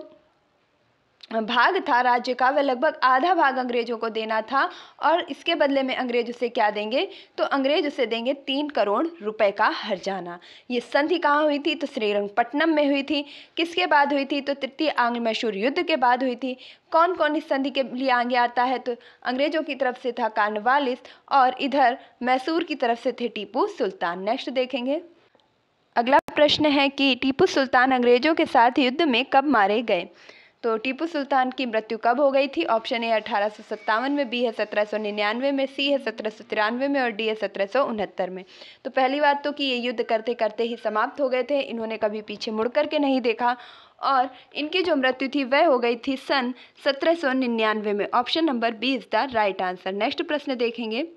भाग था राज्य का, वह लगभग आधा भाग अंग्रेजों को देना था। और इसके बदले में अंग्रेज उसे क्या देंगे, तो अंग्रेज उसे देंगे 3 करोड़ रुपए का हर्जाना। ये संधि कहाँ हुई थी, तो श्रीरंगपट्टनम में हुई थी। किसके बाद हुई थी, तो तृतीय आंग्ल मैसूर युद्ध के बाद हुई थी। कौन कौन इस संधि के लिए आगे आता है, तो अंग्रेजों की तरफ से था कार्नवालिस और इधर मैसूर की तरफ से थे टीपू सुल्तान। नेक्स्ट देखेंगे। अगला प्रश्न है कि टीपू सुल्तान अंग्रेजों के साथ युद्ध में कब मारे गए। तो टीपू सुल्तान की मृत्यु कब हो गई थी। ऑप्शन ए 1857 में, बी है 1799 में, सी है 1793 में और डी है 1769 में। तो पहली बात तो कि ये युद्ध करते करते ही समाप्त हो गए थे, इन्होंने कभी पीछे मुड़ करके नहीं देखा। और इनकी जो मृत्यु थी वह हो गई थी सन 1799 में। Option number b is the right answer. Next प्रश्न देखेंगे।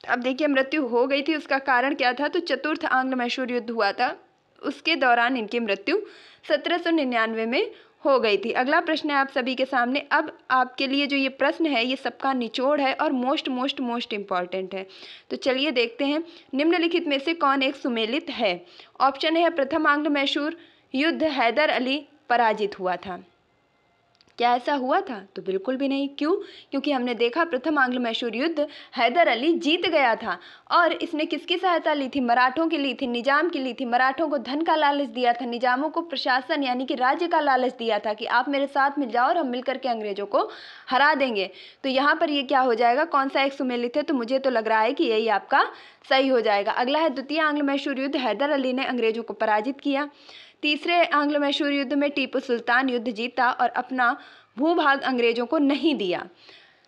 अब देखिए, मृत्यु हो गई थी, उसका कारण क्या था, तो चतुर्थ आंग्ल मैसूर युद्ध हुआ था, उसके दौरान इनकी मृत्यु 1799 में हो गई थी। अगला प्रश्न है आप सभी के सामने। अब आपके लिए जो ये प्रश्न है ये सबका निचोड़ है और मोस्ट इम्पॉर्टेंट है। तो चलिए देखते हैं, निम्नलिखित में से कौन एक सुमेलित है। ऑप्शन है प्रथम आंग्ल मैसूर युद्ध हैदर अली पराजित हुआ था। क्या ऐसा हुआ था, तो बिल्कुल भी नहीं। क्यों, क्योंकि हमने देखा प्रथम आंग्ल मैसूर युद्ध हैदर अली जीत गया था। और इसने किसकी सहायता ली थी, मराठों की ली थी, निजाम की ली थी। मराठों को धन का लालच दिया था, निजामों को प्रशासन यानी कि राज्य का लालच दिया था कि आप मेरे साथ मिल जाओ और हम मिलकर के अंग्रेजों को हरा देंगे। तो यहाँ पर ये क्या हो जाएगा, कौन सा एक सुमेलित है, तो मुझे तो लग रहा है कि यही आपका सही हो जाएगा। अगला है द्वितीय आंग्ल मैसूर युद्ध हैदर अली ने अंग्रेजों को पराजित किया। तीसरे आंग्ल मैसूर युद्ध में टीपू सुल्तान युद्ध जीता और अपना भूभाग अंग्रेजों को नहीं दिया।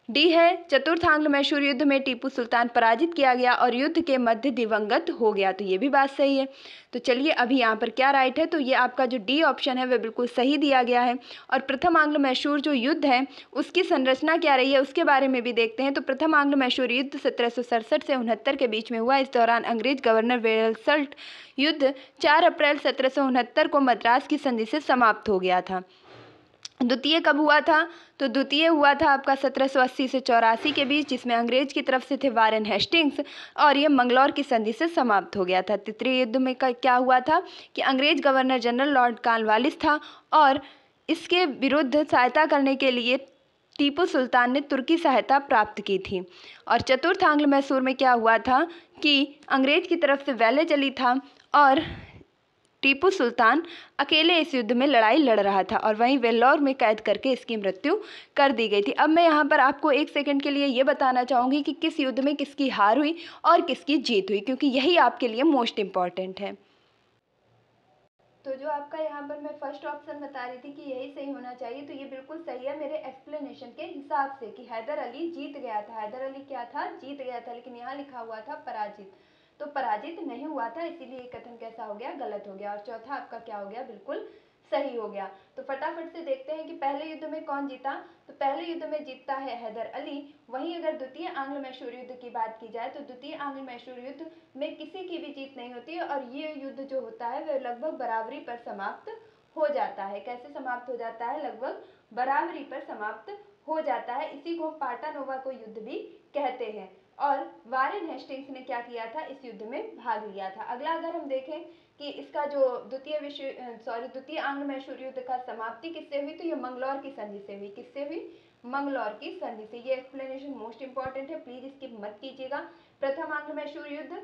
डी है चतुर्थ आंग्ल मैसूर युद्ध में टीपू सुल्तान पराजित किया गया और युद्ध के मध्य दिवंगत हो गया। तो ये भी बात सही है। तो चलिए अभी यहाँ पर क्या राइट है, तो ये आपका जो डी ऑप्शन है वह बिल्कुल सही दिया गया है। और प्रथम आंग्ल मैसूर जो युद्ध है उसकी संरचना क्या रही है उसके बारे में भी देखते हैं। तो प्रथम आंग्ल मैसूर युद्ध 1767 से 69 के बीच में हुआ। इस दौरान अंग्रेज गवर्नर वेल्सल्ट युद्ध 4 अप्रैल 1769 को मद्रास की संधि से समाप्त हो गया था। द्वितीय कब हुआ था, तो द्वितीय हुआ था आपका 1780 से 84 के बीच, जिसमें अंग्रेज की तरफ से थे वारेन हेस्टिंग्स और ये मंगलौर की संधि से समाप्त हो गया था। तृतीय युद्ध में क्या हुआ था कि अंग्रेज गवर्नर जनरल लॉर्ड कॉर्नवालिस था और इसके विरुद्ध सहायता करने के लिए टीपू सुल्तान ने तुर्की सहायता प्राप्त की थी। और चतुर्थ आंग्ल मैसूर में क्या हुआ था कि अंग्रेज की तरफ से वेलेज अली था और टीपू सुल्तान अकेले इस युद्ध में लड़ाई लड़ रहा था और वहीं वेल्लोर में कैद करके इसकी मृत्यु कर दी गई थी। अब मैं यहाँ पर आपको एक सेकंड के लिए ये बताना चाहूँगी कि किस युद्ध में किसकी हार हुई और किसकी जीत हुई, क्योंकि यही आपके लिए मोस्ट इम्पॉर्टेंट है। तो जो आपका यहाँ पर मैं फर्स्ट ऑप्शन बता रही थी कि यही सही होना चाहिए, तो ये बिल्कुल सही है मेरे एक्सप्लेनेशन के हिसाब से कि हैदर अली जीत गया था। हैदर अली क्या था, जीत गया था, लेकिन यहाँ लिखा हुआ था पराजित, तो पराजित नहीं हुआ था, इसीलिए ये कथन कैसा हो गया, गलत हो गया। और चौथा आपका क्या हो गया, बिल्कुल सही हो गया। तो फटाफट से देखते हैं कि पहले युद्ध में कौन जीता। तो पहले युद्ध में जीतता है हैदर अली। वहीं अगर द्वितीय आंग्ल मैसूर युद्ध की बात की जाए तो द्वितीय आंग्ल मैसूर युद्ध में किसी की भी जीत नहीं होती और ये युद्ध जो होता है वह लगभग बराबरी पर समाप्त हो जाता है। कैसे समाप्त हो जाता है, लगभग बराबरी पर समाप्त हो जाता है। इसी को पाटा नोवा को युद्ध भी कहते हैं। और वारेन हेस्टिंग्स ने क्या किया था, इस युद्ध में भाग लिया था। अगला अगर हम देखें कि इसका जो द्वितीय आंग्ल मैसूर युद्ध का समाप्ति किससे हुई, तो ये मंगलौर की संधि से हुई। किससे हुई, मंगलौर की संधि से। ये एक्सप्लेनेशन मोस्ट इंपॉर्टेंट है, प्लीज इसकी मत कीजिएगा। प्रथम आंग्ल मैसूर युद्ध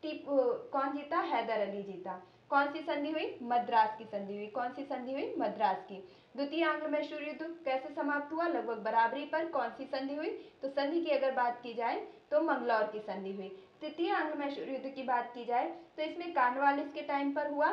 कौन जीता, हैदर अली जीता। कौन सी संधि हुई, मद्रास की संधि हुई। कौन सी संधि हुई, मद्रास की। द्वितीय आंग्ल मैसूर युद्ध कैसे समाप्त हुआ, लगभग बराबरी पर। कौन सी संधि हुई, तो संधि की अगर बात की जाए तो मंगलौर की संधि हुई। तृतीय आंग्ल मैसूर युद्ध की बात की जाए तो इसमें कॉर्नवालिस के टाइम पर हुआ।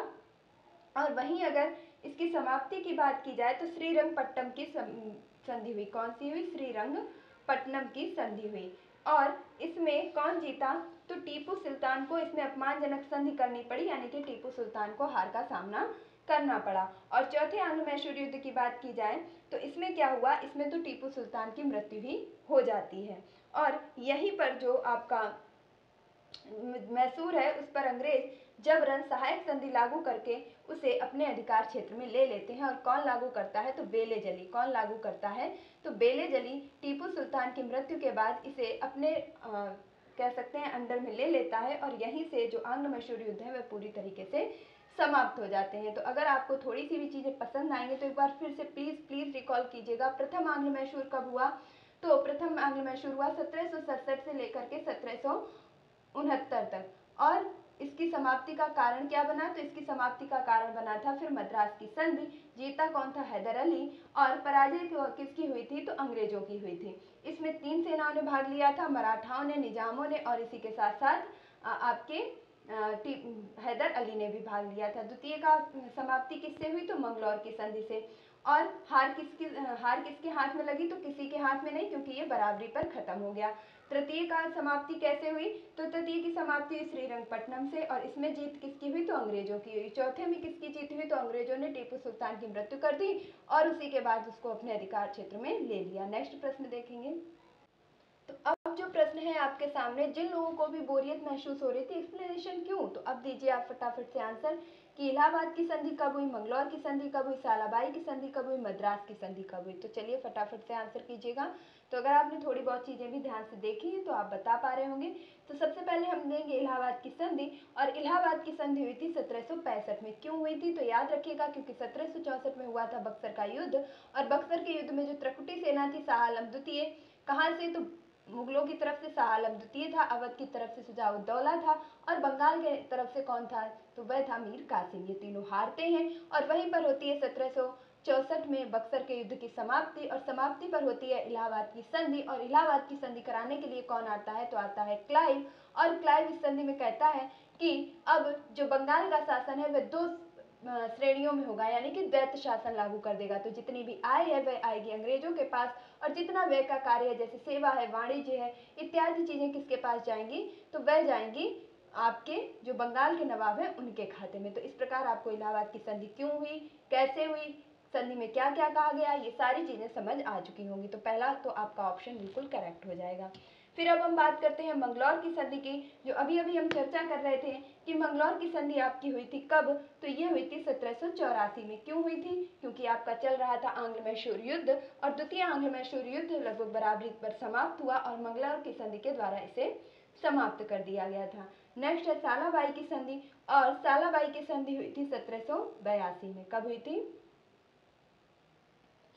और वहीं अगर इसकी समाप्ति की बात की जाए तो श्रीरंगपट्टम की संधि हुई। कौन सी हुई, श्रीरंगपट्टनम की संधि हुई। और इसमें कौन जीता? तो टीपू सुल्तान को इसमें अपमानजनक संधि करनी पड़ी, यानी कि टीपू सुल्तान को हार का सामना करना पड़ा। और चौथे आंग्ल मैसूर युद्ध की बात की जाए तो इसमें क्या हुआ? इसमें तो टीपू सुल्तान की मृत्यु ही हो जाती है। और यहीं पर जो आपका मैसूर है उस पर अंग्रेज जबरन सहायक संधि लागू करके उसे अपने अधिकार क्षेत्र में ले लेते हैं। और कौन लागू करता है? तो बेले जली। कौन लागू करता है? तो बेले जली टीपू सुल्तान की मृत्यु के बाद इसे अपने कह सकते हैं अंडर में ले लेता है और यहीं से जो आंग्ल मैसूर युद्ध है वह पूरी तरीके से समाप्त हो जाते हैं। तो अगर आपको थोड़ी सी भी चीज़ें पसंद आएंगी तो एक बार फिर से प्लीज़ रिकॉल कीजिएगा। प्रथम आंग्ल मैसूर कब हुआ? तो प्रथम आंग्ल मैसूर हुआ 1767 से लेकर के 1769 तक। और इसकी समाप्ति का कारण क्या बना? तो इसकी समाप्ति का कारण बना था फिर मद्रास की संधि। जीता कौन था? हैदर अली। और पराजय किसकी हुई थी? तो अंग्रेजों की हुई थी। इसमें 3 सेनाओं ने भाग लिया था, मराठाओं ने, निजामों ने और इसी के साथ साथ आपके हैदर अली ने भी भाग लिया था। द्वितीय का समाप्ति किससे हुई? तो मंगलौर की संधि से। और हार किसके हाथ में लगी? तो किसी के हाथ में नहीं, क्योंकि ये बराबरी पर खत्म हो गया। तृतीय का समाप्ति कैसे हुई? तो तृतीय की समाप्ति श्रीरंगपट्टनम से और इसमें जीत किसकी हुई? तो अंग्रेजों की हुई। चौथे में किसकी जीत हुई? तो अंग्रेजों ने टीपू सुल्तान की मृत्यु कर दी और उसी के बाद उसको अपने अधिकार क्षेत्र में ले लिया। नेक्स्ट प्रश्न देखेंगे। तो अब जो प्रश्न है आपके सामने, जिन लोगों को भी बोरियत महसूस हो रही थी, एक्सप्लेनेशन क्यों? तो अब दीजिए आप फटाफट से आंसर कि इलाहाबाद की संधि कब हुई, मंगलौर की संधि कब हुई, सालाबाई की संधि कब हुई, मद्रास की संधि कब हुई। तो चलिए फटाफट से आंसर कीजिएगा। तो अगर आपने थोड़ी बहुत चीज़ें भी ध्यान से देखी हैं तो आप बता पा रहे होंगे। तो सबसे पहले हम देंगे इलाहाबाद की संधि। और इलाहाबाद की संधि हुई थी 1765 में। क्यों हुई थी? तो याद रखिएगा क्योंकि 1764 में हुआ था बक्सर का युद्ध। और बक्सर के युद्ध में जो त्रिकुटी सेना थी शाह आलम द्वितीय, कहाँ से? तो मुगलों की तरफ से शाह आलम द्वितीय था, अवध की तरफ से शुजाउद्दौला था और बंगाल के तरफ से कौन था? तो वह था मीर कासिम। ये तीनों हारते हैं और वहीं पर होती है 1764 में बक्सर के युद्ध की समाप्ति। और समाप्ति पर होती है इलाहाबाद की संधि। और इलाहाबाद की संधि कराने के लिए कौन आता है? तो आता है क्लाइव। और क्लाइव इस संधि में कहता है कि अब जो बंगाल का शासन है वह 2 श्रेणियों में होगा, यानी कि द्वैत शासन लागू कर देगा। तो जितनी भी आय है वह आएगी अंग्रेजों के पास और जितना व्यय का कार्य है, जैसे सेवा है, वाणिज्य है इत्यादि चीजें किसके पास जाएंगी? तो वह जाएंगी आपके जो बंगाल के नवाब हैं उनके खाते में। तो इस प्रकार आपको इलाहाबाद की संधि क्यों हुई, कैसे हुई, संधि में क्या क्या कहा गया, ये सारी चीजें समझ आ चुकी होंगी। तो पहला तो आपका ऑप्शन बिल्कुल करेक्ट हो जाएगा। फिर अब हम बात करते हैं मंगलौर की संधि की, जो अभी अभी हम चर्चा कर रहे थे कि मंगलौर की संधि आपकी हुई थी कब? तो ये हुई थी 1784 में। क्यों हुई थी? क्योंकि आपका चल रहा था आंग्ल मैसूर युद्ध और द्वितीय आंग्ल मैसूर युद्ध लगभग बराबरी पर समाप्त हुआ और मंगलौर की संधि के द्वारा इसे समाप्त कर दिया गया था। नेक्स्ट है सालाबाई की संधि। और सालाबाई की संधि हुई थी 1782 में। कब हुई थी?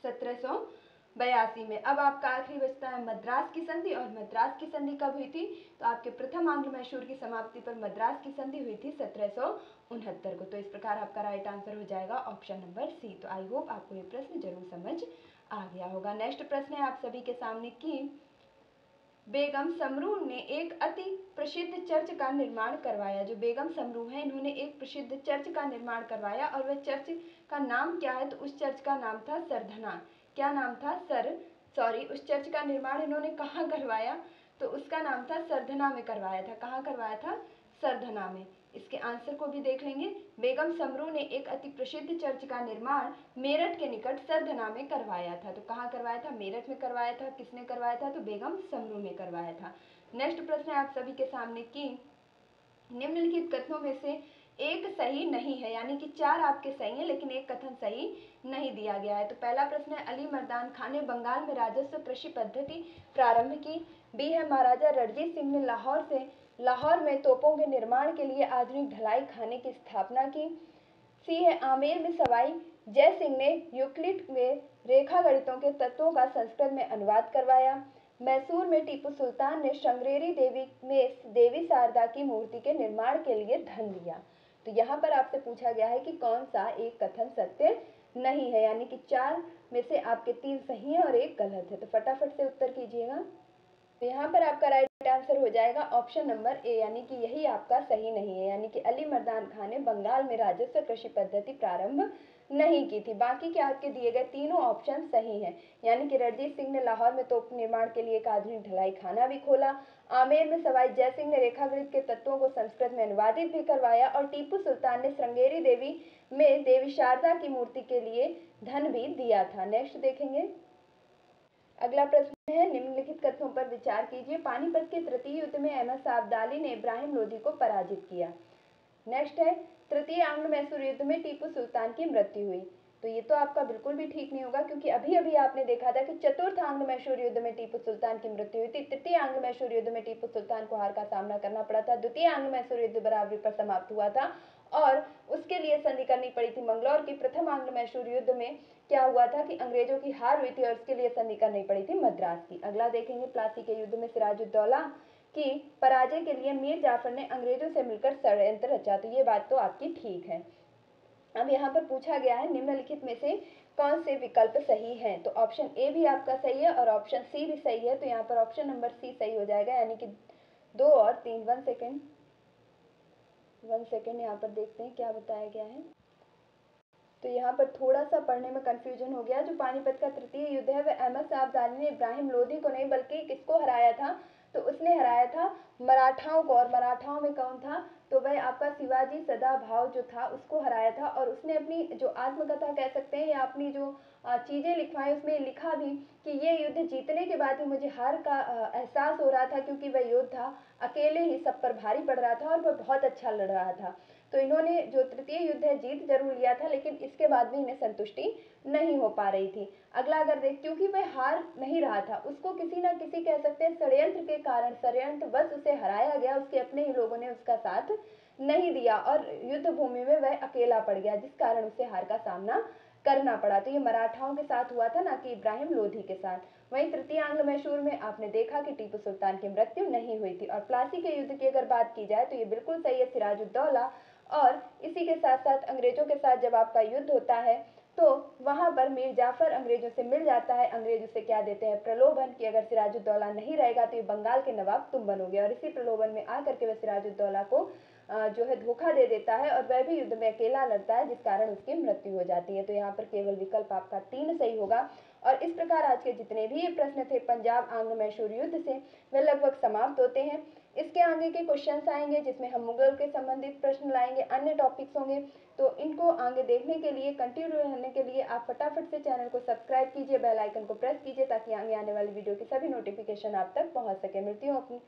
1782 में। अब आपका आखिरी बचता है मद्रास की संधि। और मद्रास की संधि कब हुई थी? तो आपके प्रथम आंग्ल मैसूर की समाप्ति पर मद्रास की संधि हुई थी 1769 को। तो इस प्रकार आपका राइट आंसर हो जाएगा ऑप्शन नंबर सी। तो आई होप आपको ये प्रश्न जरूर समझ आ गया होगा। नेक्स्ट प्रश्न है आप सभी के सामने कि बेगम समरू ने एक अति प्रसिद्ध चर्च का निर्माण करवाया। जो बेगम समरू है इन्होंने एक प्रसिद्ध चर्च का निर्माण करवाया और वह चर्च का नाम क्या है? तो उस चर्च का नाम था सरधना। क्या नाम था? उस चर्च का निर्माण इन्होंने कहाँ करवाया? तो उसका नाम था सरधना में करवाया था। कहाँ करवाया था? सरधना में। इसके आंसर को भी देख लेंगे। बेगम समरू ने एक अति प्रसिद्ध चर्च का निर्माण मेरठ के निकट सरधना में करवाया था। तो कहाँ करवाया था? मेरठ में करवाया था। किसने करवाया था? तो बेगम समरू ने करवाया था। नेक्स्ट प्रश्न है आप सभी के सामने कि निम्नलिखित कथनों में से एक सही नहीं है, यानी कि 4 आपके सही हैं लेकिन एक कथन सही नहीं दिया गया है। तो पहला प्रश्न है अली मर्दान खान ने बंगाल में राजस्व कृषि पद्धति प्रारंभ की। बी है महाराजा रणजीत सिंह ने लाहौर में तोपों के निर्माण के लिए आधुनिक ढलाई खाने की स्थापना की। सी है आमेर में सवाई जय सिंह ने यूक्लिड में रेखा गणितों के तत्वों का संस्कृत में अनुवाद करवाया। मैसूर में टीपू सुल्तान ने श्रृंगेरी देवी में देवी शारदा की मूर्ति के निर्माण के लिए धन दिया। तो यहाँ पर आपसे पूछा गया है कि कौन सा एक कथन सत्य नहीं है, यानी कि 4 में से आपके 3 सही हैं और एक गलत है। तो फटाफट से उत्तर कीजिएगा। तो यहाँ पर आपका राइट आंसर हो जाएगा ऑप्शन नंबर ए, यानी कि यही आपका सही नहीं है, यानी कि अली मर्दान खान ने बंगाल में राजस्व कृषि पद्धति प्रारंभ नहीं की थी। बाकी के आपके दिए गए तीनों ऑप्शन सही हैं, यानी कि रणजीत सिंह ने लाहौर में तोप निर्माण के लिए एक आधुनिक ढलाई खाना भी खोला, आमेर में सवाई जय सिंह ने रेखागणित के तत्वों को संस्कृत में अनुवादित भी करवाया और टीपू सुल्तान ने श्रृंगेरी देवी में देवी शारदा की मूर्ति के लिए धन भी दिया था। नेक्स्ट देखेंगे। अगला प्रश्न है, निम्नलिखित कथनों पर विचार कीजिए। पानीपत के तृतीय युद्ध में अहमद शाह अब्दाली ने इब्राहिम लोधी को पराजित किया। नेक्स्ट है, तृतीय आंग्ल मैसूर युद्ध में टीपू सुल्तान की मृत्यु हुई। तो ये तो आपका बिल्कुल भी ठीक नहीं होगा, क्योंकि अभी अभी आपने देखा था कि चतुर्थ आंग्ल मैसूर युद्ध में टीपू सुल्तान की मृत्यु हुई थी। तृतीय आंग्ल मैसूर युद्ध में टीपू सुल्तान को हार का सामना करना पड़ा था। द्वितीय आंग्ल मैसूर युद्ध बराबरी पर समाप्त हुआ था और उसके लिए संधि करनी पड़ी थी मंगलौर की। प्रथम आंग्ल मैसूर युद्ध में क्या हुआ था कि अंग्रेजों की हार हुई थी और उसके लिए संधि करनी पड़ी थी मद्रास की। अगला देखेंगे, प्लासी के युद्ध में सिराजुद्दौला की पराजय के लिए मीर जाफर ने अंग्रेजों से मिलकर षड्यंत्र रचा। तो ये बात तो आपकी ठीक है। अब यहाँ पर पूछा गया है निम्नलिखित में से कौन से विकल्प सही हैं। तो ऑप्शन ए भी आपका सही है और ऑप्शन सी भी सही है। तो यहाँ पर ऑप्शन नंबर सी सही हो जाएगा, यानी कि 2 और 3। 1 सेकेंड यहाँ पर देखते हैं क्या बताया गया है। तो यहाँ पर थोड़ा सा पढ़ने में कंफ्यूजन हो गया। जो पानीपत का तृतीय युद्ध है वह अहमद शाह अब्दाली ने इब्राहिम लोधी को नहीं बल्कि किसको हराया था, तो उसने हराया था मराठाओं को। और मराठाओं में कौन था, तो वह आपका शिवाजी सदाभाऊ जो था उसको हराया था। और उसने अपनी जो आत्मकथा कह सकते हैं या अपनी जो चीज़ें लिखवाई उसमें लिखा भी कि ये युद्ध जीतने के बाद भी मुझे हार का एहसास हो रहा था, क्योंकि वह योद्धा अकेले ही सब पर भारी पड़ रहा था और वह बहुत अच्छा लड़ रहा था। तो इन्होंने जो तृतीय युद्ध है जीत जरूर लिया था, लेकिन इसके बाद भी इन्हें संतुष्टि नहीं हो पा रही थी। अगला अगर देख, क्योंकि वह हार नहीं रहा था, उसको किसी ना किसी कह सकते हैं षड्यंत्र के कारण षड्यंत्रवश उसे हराया गया। उसके अपने ही लोगों ने उसका साथ नहीं दिया और युद्ध भूमि में वह अकेला पड़ गया, जिस कारण उसे हार का सामना करना पड़ा। तो ये मराठाओं के साथ हुआ था, ना कि इब्राहिम लोधी के साथ। वहीं तृतीय आंग्ल मैसूर में आपने देखा कि टीपू सुल्तान की मृत्यु नहीं हुई थी। और प्लासी के युद्ध की अगर बात की जाए तो ये बिल्कुल सही है, सिराजुद्दौला। और इसी के साथ साथ अंग्रेजों के साथ जब आपका युद्ध होता है तो वहां पर मीर जाफर अंग्रेजों से मिल जाता है। अंग्रेज उसे क्या देते हैं, प्रलोभन, कि अगर सिराजुद्दौला नहीं रहेगा तो ये बंगाल के नवाब तुम बनोगे। और इसी प्रलोभन में आकर के वह सिराजुद्दौला को जो है धोखा दे देता है और वह भी युद्ध में अकेला लड़ता है, जिस कारण उसकी मृत्यु हो जाती है। तो यहाँ पर केवल विकल्प आपका 3 सही होगा। और इस प्रकार आज के जितने भी ये प्रश्न थे पंजाब आंग्ल मैसूर युद्ध से, वे लगभग समाप्त होते हैं। इसके आगे के क्वेश्चंस आएंगे जिसमें हम मुगल के संबंधित प्रश्न लाएंगे, अन्य टॉपिक्स होंगे। तो इनको आगे देखने के लिए, कंटिन्यू रहने के लिए आप फटाफट से चैनल को सब्सक्राइब कीजिए, बेल आइकन को प्रेस कीजिए, ताकि आगे आने वाली वीडियो की सभी नोटिफिकेशन आप तक पहुंच सके। मिलती हूँ अपनी